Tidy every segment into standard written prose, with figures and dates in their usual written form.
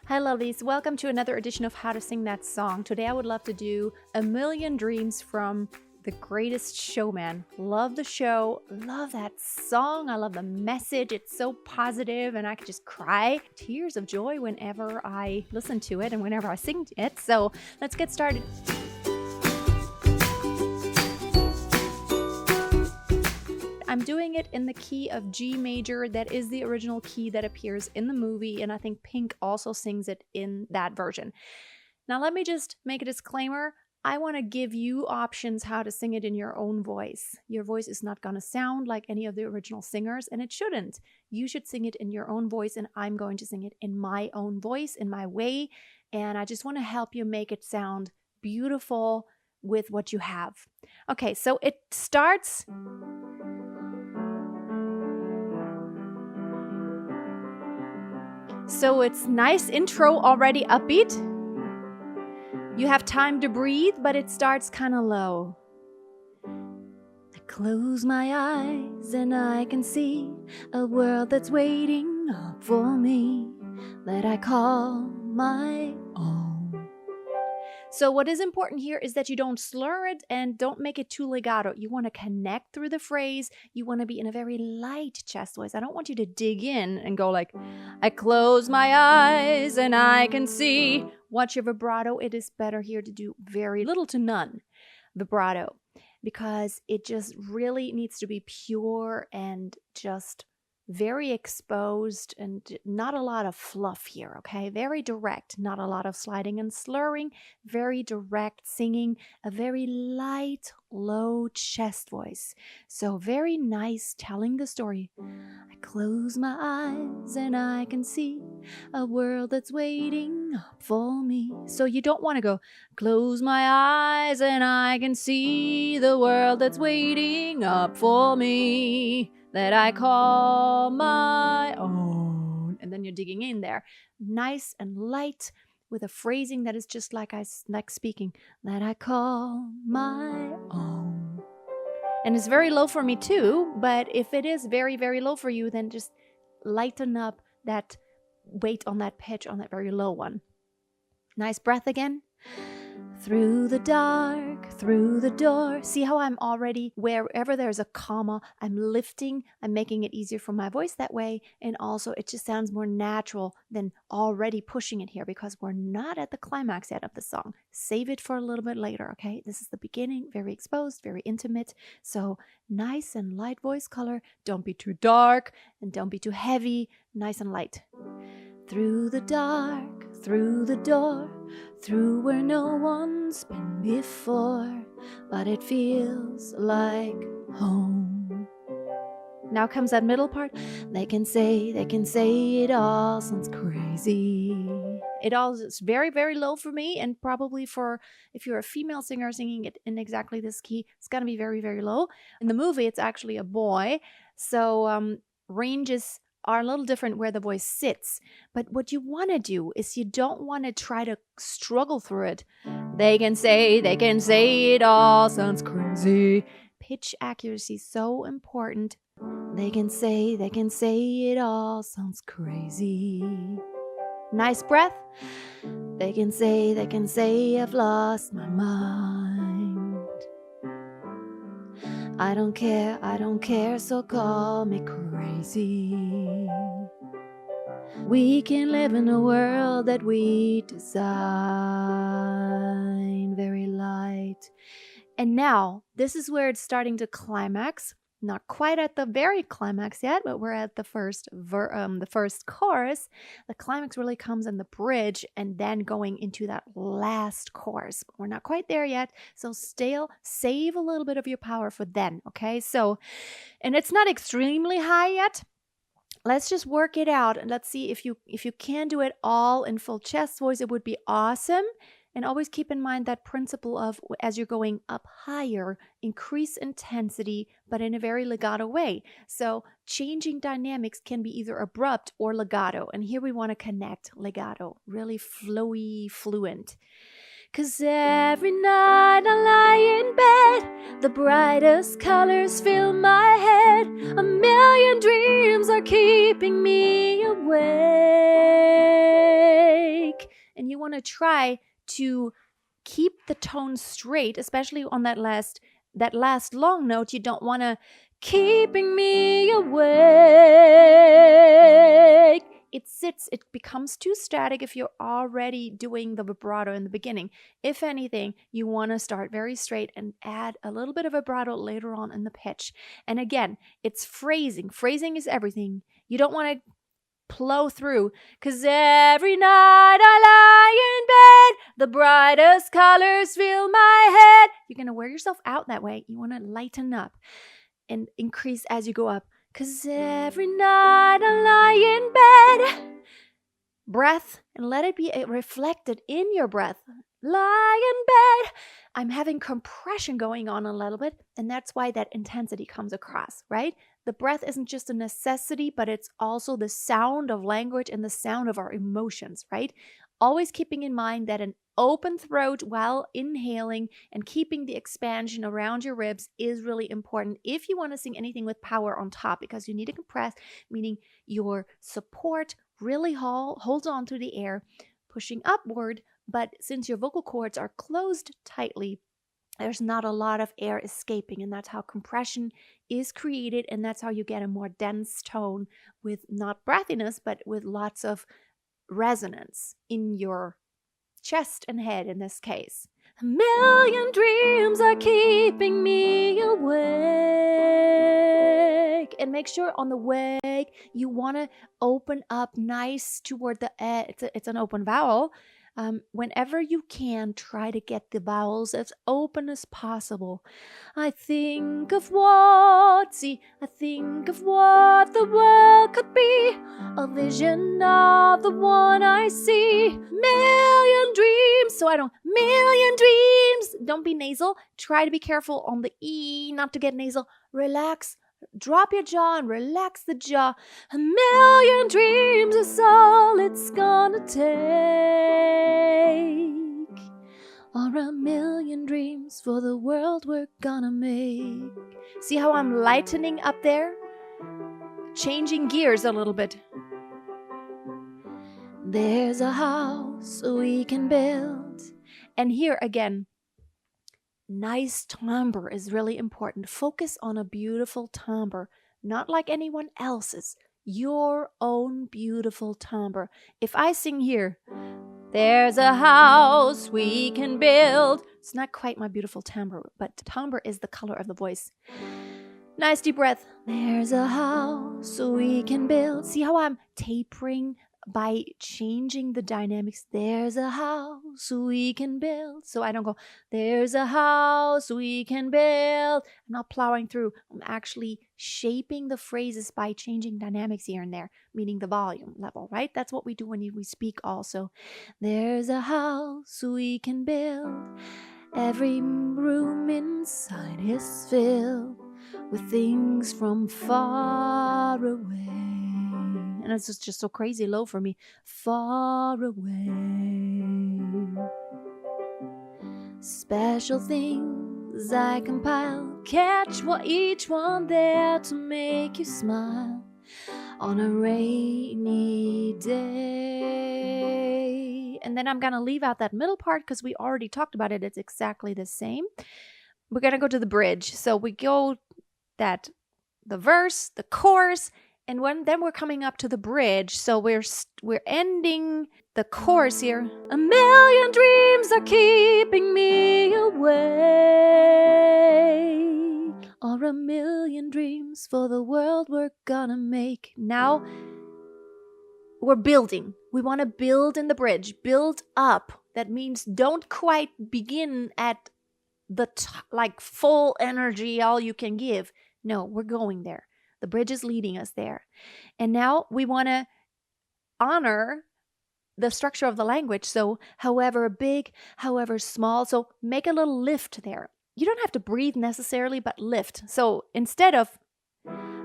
Hi lovelies, welcome to another edition of How to Sing That Song. Today I would love to do A Million Dreams from The Greatest Showman. Love the show, love that song, I love the message, it's so positive and I could just cry tears of joy whenever I listen to it and whenever I sing it. So let's get started. I'm doing it in the key of G major. That is the original key that appears in the movie, and I think Pink also sings it in that version. Now let me just make a disclaimer. I want to give you options how to sing it in your own voice. Your voice is not going to sound like any of the original singers, and it shouldn't. You should sing it in your own voice, and I'm going to sing it in my own voice, in my way, and I just want to help you make it sound beautiful with what you have. Okay, so it starts... So it's nice intro already upbeat. You have time to breathe, but it starts kind of low. I close my eyes and I can see a world that's waiting up for me that I call my own. So what is important here is that you don't slur it and don't make it too legato. You want to connect through the phrase. You want to be in a very light chest voice. I don't want you to dig in and go like, I close my eyes and I can see. Watch your vibrato. It is better here to do very little to none vibrato because it just really needs to be pure and just very exposed and not a lot of fluff here, okay? Very direct, not a lot of sliding and slurring, very direct singing, a very light, low chest voice. So very nice telling the story. I close my eyes and I can see a world that's waiting up for me. So you don't want to go, close my eyes and I can see the world that's waiting up for me that I call my own. And then you're digging in there. Nice and light with a phrasing that is just like speaking, that I call my own. And it's very low for me too, but if it is very, very low for you, then just lighten up that weight on that pitch, on that very low one. Nice breath again. Through the dark, through the door. See how I'm already, wherever there's a comma, I'm lifting, I'm making it easier for my voice that way. And also it just sounds more natural than already pushing it here because we're not at the climax yet of the song. Save it for a little bit later, okay? This is the beginning, very exposed, very intimate. So nice and light voice color. Don't be too dark and don't be too heavy. Nice and light. Through the dark, through the door, through where no one's been before, but it feels like home. Now comes that middle part. They can say it all sounds crazy. It all is very, very low for me, and probably for if you're a female singer singing it in exactly this key, it's gonna be very, very low. In the movie, it's actually a boy, so ranges are a little different where the voice sits. But what you want to do is you don't want to try to struggle through it. They can say it all sounds crazy. Pitch accuracy is so important. They can say it all sounds crazy. Nice breath. They can say I've lost my mind. I don't care, so call me crazy. We can live in a world that we design, very light. And now, this is where it's starting to climax. Not quite at the very climax yet, but we're at the first chorus. The climax really comes in the bridge and then going into that last chorus. But we're not quite there yet, so still save a little bit of your power for then, okay? So, and it's not extremely high yet. Let's just work it out and let's see if you can do it all in full chest voice, it would be awesome. And always keep in mind that principle of as you're going up higher, increase intensity, but in a very legato way. So changing dynamics can be either abrupt or legato. And here we want to connect legato, really flowy, fluent. 'Cause every night I lie in bed, the brightest colors fill my head. A million dreams are keeping me awake. and you want to try to keep the tone straight, especially on that last long note. You don't want to keeping me awake. It becomes too static if you're already doing the vibrato in the beginning. If anything, you want to start very straight and add a little bit of vibrato later on in the pitch. And again, it's phrasing. Phrasing is everything. You don't want to plow through, 'cause every night I lie in bed, the brightest colors fill my head. You're going to wear yourself out that way. You want to lighten up and increase as you go up. 'Cause every night I lie in bed. Breath, and let it be reflected in your breath. Lie in bed. I'm having compression going on a little bit, and that's why that intensity comes across, right? The breath isn't just a necessity, but it's also the sound of language and the sound of our emotions, right? Always keeping in mind that an open throat while inhaling and keeping the expansion around your ribs is really important if you want to sing anything with power on top, because you need to compress, meaning your support really holds on to the air, pushing upward. But since your vocal cords are closed tightly, there's not a lot of air escaping, and that's how compression is created, and that's how you get a more dense tone with not breathiness, but with lots of resonance in your chest and head in this case. A million dreams are keeping me awake. And make sure on the wake, you want to open up nice toward the it's an open vowel. Whenever you can, try to get the vowels as open as possible. I think of what the world could be, a vision of the one I see. Million dreams, million dreams. Don't be nasal. Try to be careful on the E, not to get nasal. Relax. Drop your jaw and relax the jaw. A million dreams is all it's gonna take. Or a million dreams for the world we're gonna make. See how I'm lightening up there? Changing gears a little bit. There's a house we can build. And here again, nice timbre is really important. Focus on a beautiful timbre, not like anyone else's. Your own beautiful timbre. If I sing here, there's a house we can build. It's not quite my beautiful timbre, but timbre is the color of the voice. Nice deep breath. There's a house we can build. See how I'm tapering by changing the dynamics. There's a house we can build. So I don't go, there's a house we can build. I'm not plowing through. I'm actually shaping the phrases by changing dynamics here and there, meaning the volume level, right? That's what we do when we speak also. There's a house we can build. Every room inside is filled with things from far away. And it's just so crazy low for me. Far away. Special things I compile. Catch each one there to make you smile on a rainy day. And then I'm going to leave out that middle part because we already talked about it. It's exactly the same. We're going to go to the bridge. So we go the verse, the chorus, and then we're coming up to the bridge. So we're ending the chorus here. A million dreams are keeping me awake. Or a million dreams for the world we're gonna make. Now we're building. We want to build in the bridge. Build up. That means don't quite begin at the full energy, all you can give. No, we're going there. The bridge is leading us there. And now we want to honor the structure of the language. So however big, however small. So make a little lift there. You don't have to breathe necessarily, but lift. So instead of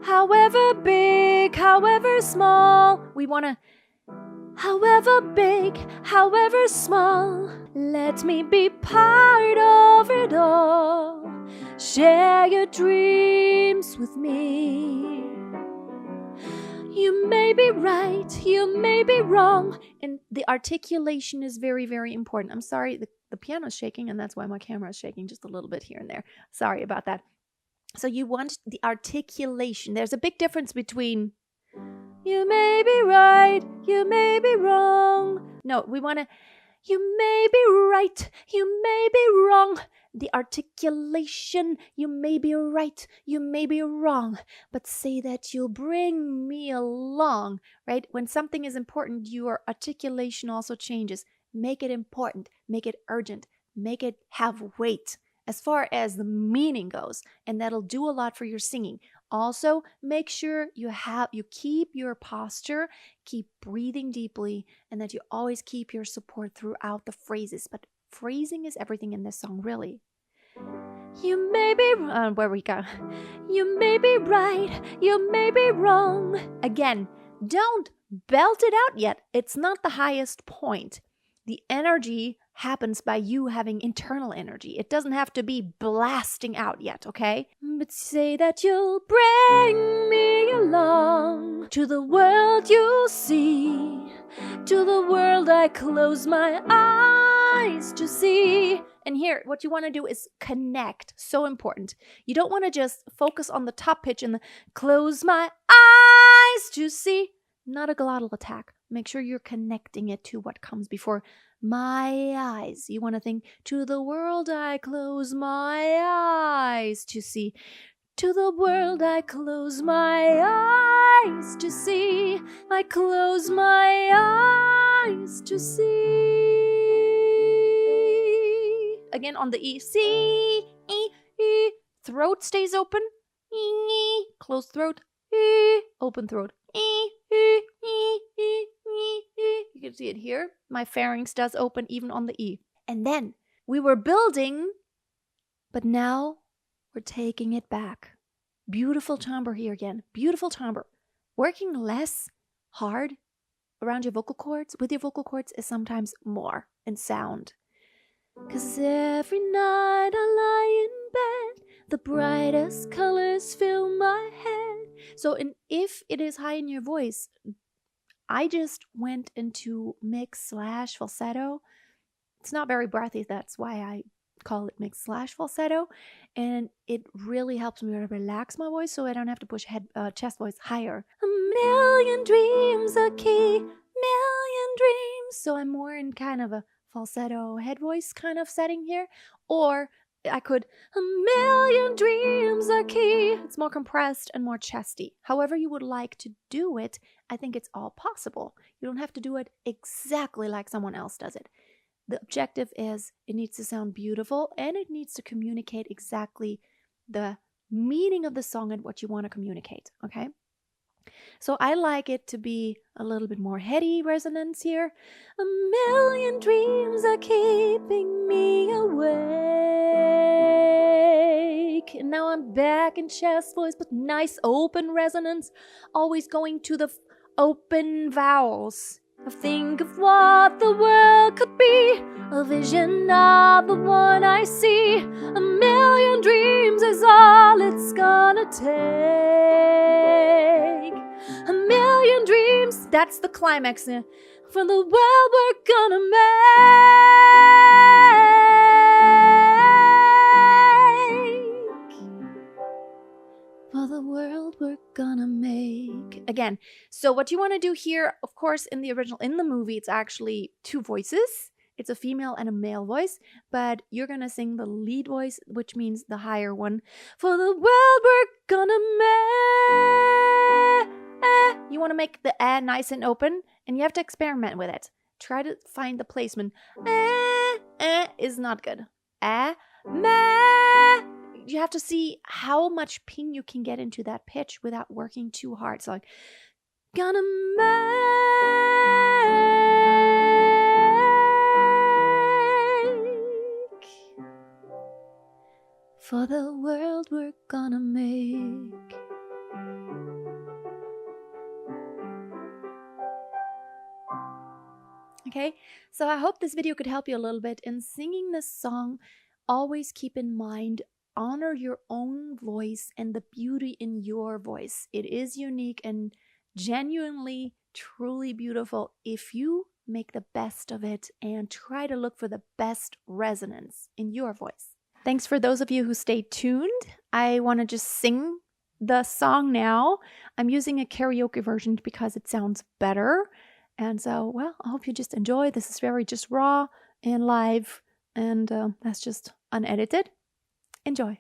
however big, however small, we want to however big, however small, let me be part of it all. Share your dreams with me. You may be right, you may be wrong, and the articulation is very, very important. I'm sorry, the piano is shaking, and that's why my camera is shaking just a little bit here and there. Sorry about that. So you want the articulation. There's a big difference between you may be right, you may be wrong. No, we want to, you may be right, you may be wrong. The articulation, you may be right, you may be wrong, but say that you'll bring me along, right? When something is important, your articulation also changes. Make it important, make it urgent, make it have weight as far as the meaning goes, and that'll do a lot for your singing. Also, make sure you keep your posture, keep breathing deeply, and that you always keep your support throughout the phrases. But phrasing is everything in this song, really. You may be where we go. You may be right, you may be wrong. Again, don't belt it out yet. It's not the highest point. The energy happens by you having internal energy. It doesn't have to be blasting out yet, okay? But say that you'll bring me along to the world you see, to the world I close my eyes to see. And here, what you want to do is connect. So important. You don't want to just focus on the top pitch and the close my eyes to see. Not a glottal attack. Make sure you're connecting it to what comes before my eyes. You want to think, to the world I close my eyes to see. To the world I close my eyes to see. I close my eyes to see. Again on the E. C, E, E. Throat stays open. E, closed throat. E, open throat. E, E, E, E, E, E. You can see it here. My pharynx does open even on the E. And then we were building, but now we're taking it back. Beautiful timbre here again. Beautiful timbre. Working less hard around your vocal cords, with your vocal cords, is sometimes more in sound. 'Cause every night I lie in bed, the brightest colors fill my head. So if it is high in your voice, I just went into mix/falsetto. It's not very breathy, that's why I call it mix/falsetto. And it really helps me to relax my voice so I don't have to push chest voice higher. A million dreams are key, million dreams. So I'm more in kind of a falsetto head voice kind of setting here. Or I could, a million dreams are key. It's more compressed and more chesty. However you would like to do it, I think it's all possible. You don't have to do it exactly like someone else does it. The objective is it needs to sound beautiful and it needs to communicate exactly the meaning of the song and what you want to communicate, okay? So I like it to be a little bit more heady resonance here. A million dreams are keeping me awake. And now I'm back in chest voice, but nice open resonance. Always going to the open vowels. Think of what the world could be, a vision of the one I see. A million dreams is all it's gonna take. A million dreams, that's the climax for the world we're gonna make. For the world we're gonna make. Again, so what you want to do here, of course, in the movie, it's actually two voices. It's a female and a male voice, but you're gonna sing the lead voice, which means the higher one. For the world we're gonna make. You want to make the nice and open, and you have to experiment with it. Try to find the placement. Is not good. You have to see how much ping you can get into that pitch without working too hard. So like, gonna make. For the world we're gonna make. Okay, so I hope this video could help you a little bit in singing this song. Always keep in mind, honor your own voice and the beauty in your voice. It is unique and genuinely, truly beautiful if you make the best of it, and try to look for the best resonance in your voice. Thanks for those of you who stayed tuned. I want to just sing the song now. I'm using a karaoke version because it sounds better. And so, well, I hope you just enjoy. This is very just raw and live, and that's just unedited. Enjoy.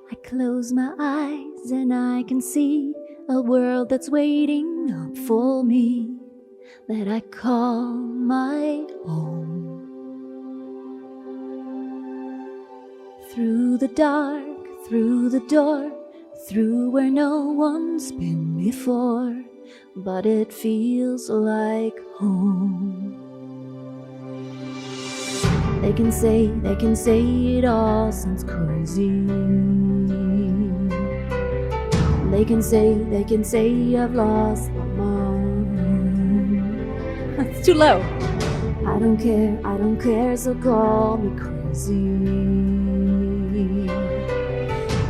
I close my eyes and I can see a world that's waiting up for me, that I call my own. Through the dark, through the door, through where no one's been before, but it feels like home. They can say it all sounds crazy. They can say I've lost my mind. That's too low. I don't care, so call me crazy.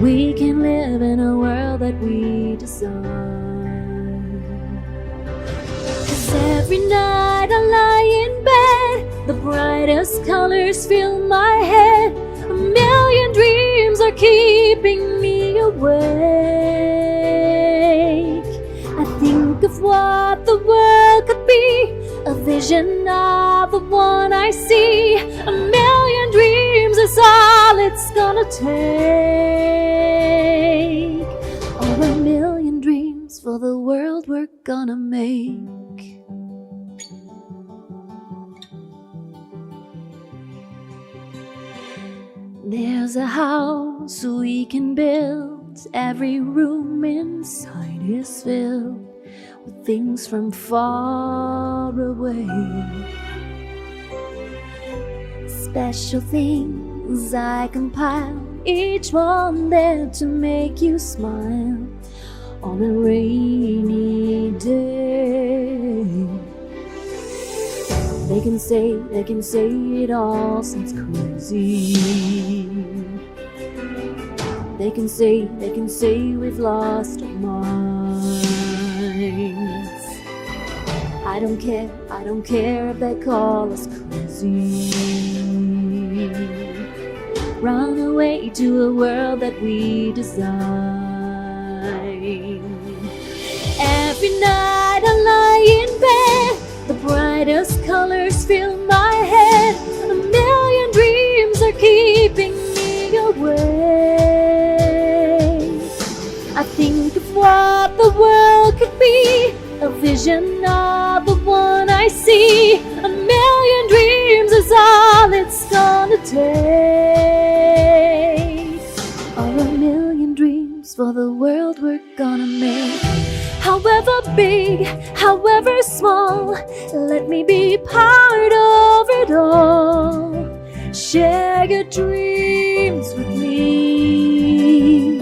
We can live in a world that we design. 'Cause every night I lie in bed, the brightest colors fill my head. A million dreams are keeping me awake. I think of what the world could be, a vision of the one I see. A million dreams is all it's gonna take. Or a million dreams for the world we're gonna make. There's a house we can build. Every room inside is filled with things from far away. Special things I compile, each one there to make you smile on a rainy day. They can say it all sounds crazy. They can say we've lost our minds. I don't care if they call us crazy. Run away to a world that we design. Every night I lie in bed, the brightest colors fill my head. A million dreams are keeping me awake. I think of what the world could be, a vision of the one I see. A million dreams is all it's gonna take. Or a million dreams for the world we're gonna make. However big, however small, let me be part of it all. Share your dreams with me.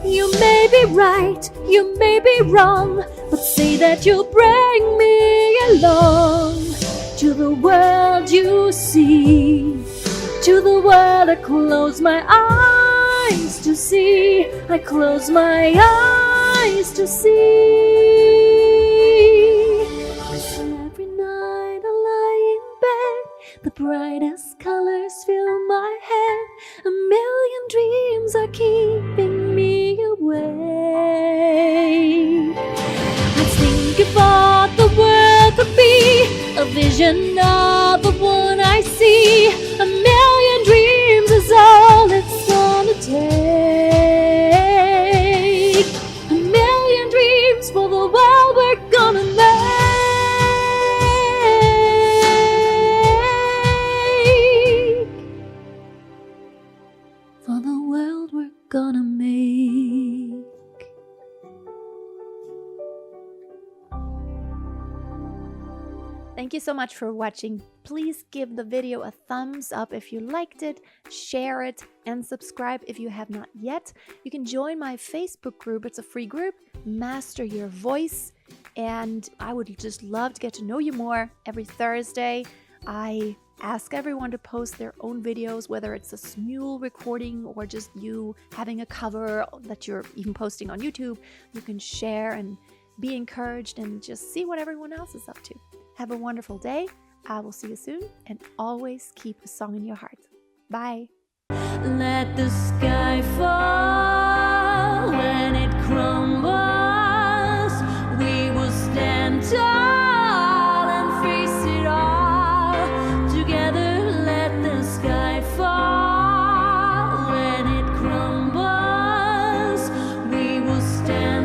You may be right, you may be wrong, but say that you'll bring me along to the world you see, to the world I close my eyes to see. I close my eyes to see. 'Cause every night I lie in bed, the brightest colors fill my head. A million dreams are keeping me awake. I think of what the world could be, a vision of the one I see. A million dreams is all it's gonna take. A million dreams for the world we're gonna make. For the world we're gonna make. Thank you so much for watching. Please give the video a thumbs up if you liked it, share it, and subscribe if you have not yet. You can join my Facebook group. It's a free group, Master Your Voice. And I would just love to get to know you more. Every Thursday, I ask everyone to post their own videos, whether it's a smule recording or just you having a cover that you're even posting on YouTube. You can share and be encouraged and just see what everyone else is up to. Have a wonderful day. I will see you soon, and always keep a song in your heart. Bye. Let the sky fall when it crumbles.